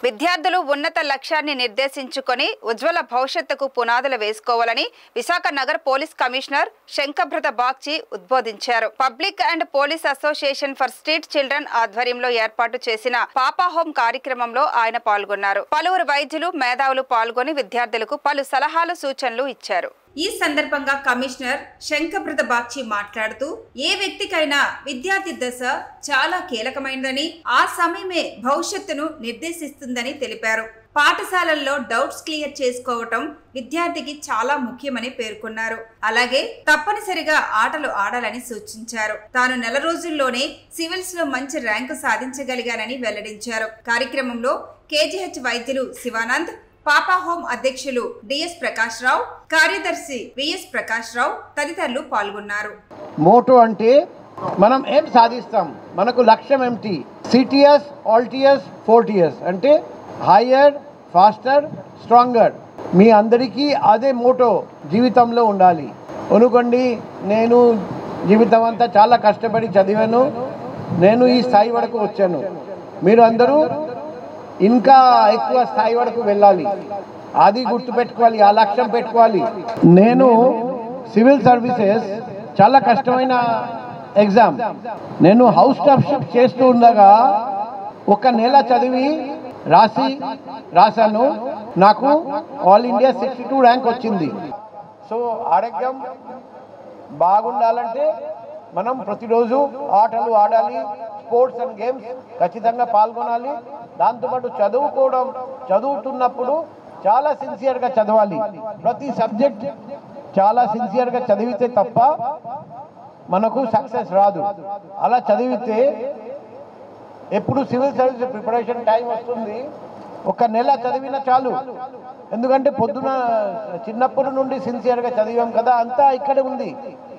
విద్యార్థులు ఉన్నత లక్ష్యాన్ని నిర్దేశించుకొని ఉజ్వల భవిష్యత్తుకు పునాదులు వేసుకోవాలని విశాఖ నగర పోలీస్ కమిషనర్ శంకబ్రత బాగ్చి ఉద్బోధించారు. Public and police association for street children ఆధ్వర్యంలో ఏర్పాటు చేసిన పాపా హోం కార్యక్రమంలో ఆయన పాల్గొన్నారు. పలువురు వైద్యులు, మేధావులు పాల్గొని విద్యార్థులకు పలు సలహాలు, సూచనలు ఇచ్చారు. ఈ సందర్భంగా కమిషనర్ శంకబ్రత బాగ్చి మాట్లాడుతూ, ఏ వ్యక్తికైనా విద్యార్థి దశ చాలా కీలకమైనదని, ఆ సమయమే భవిష్యత్తును నిర్దేశిస్తుందని తెలిపారు. పాఠశాలల్లో డౌట్స్ క్లియర్ చేసుకోవటం విద్యార్థికి చాలా ముఖ్యమని పేర్కొన్నారు. అలాగే తప్పనిసరిగా ఆటలు ఆడాలని సూచించారు. తాను నెల రోజుల్లోనే సివిల్స్ లో మంచి ర్యాంకు సాధించగలిగానని వెల్లడించారు. కార్యక్రమంలో కేజీహెచ్ వైద్యులు శివానంద్, పాపా హోం అధ్యక్షులు డిఎస్ ప్రకాష్ రావు, కార్యదర్శి విఎస్ ప్రకాష్ రావు తదితరులు పాల్గొన్నారు. మోటో అంటే మనం ఏం సాధిస్తాం, మనకు లక్ష్యం ఏమిటి? సిటిఎస్, ఆల్టిఎస్, 4టిఎస్ అంటే హైయర్, ఫాస్టర్, స్ట్రాంగర్. మీ అందరికీ అదే మోటో జీవితంలో ఉండాలి. అనుకోండి, నేను జీవితం అంతా చాలా కష్టపడి చదివాను, నేను ఈ స్థాయి వరకు వచ్చాను. మీరు అందరూ ఇంకా ఎక్కువ స్థాయి వరకు వెళ్ళాలి. అది గుర్తుపెట్టుకోవాలి, ఆ లక్ష్యం పెట్టుకోవాలి. నేను సివిల్ సర్వీసెస్ చాలా కష్టమైన ఎగ్జామ్. నేను హౌస్ స్టాఫ్షిప్ చేస్తూ ఉండగా ఒక నెల చదివి రాశాను. నాకు ఆల్ ఇండియా 62 ర్యాంక్ వచ్చింది. సో ఆరోగ్యం బాగుండాలంటే మనం ప్రతిరోజు ఆటలు ఆడాలి, స్పోర్ట్స్ అండ్ గేమ్స్ ఖచ్చితంగా పాల్గొనాలి. దాంతోపాటు చదువుతున్నప్పుడు చాలా సిన్సియర్గా చదవాలి. ప్రతి సబ్జెక్ట్ చాలా సిన్సియర్గా చదివితే తప్ప మనకు సక్సెస్ రాదు. అలా చదివితే ఎప్పుడు సివిల్ సర్వీస్ ప్రిపరేషన్ టైం వస్తుంది, ఒక నెల చదివినా చాలు. ఎందుకంటే పొద్దున చిన్నప్పటి నుండి సిన్సియర్గా చదివాం కదా, అంతా ఇక్కడే ఉంది.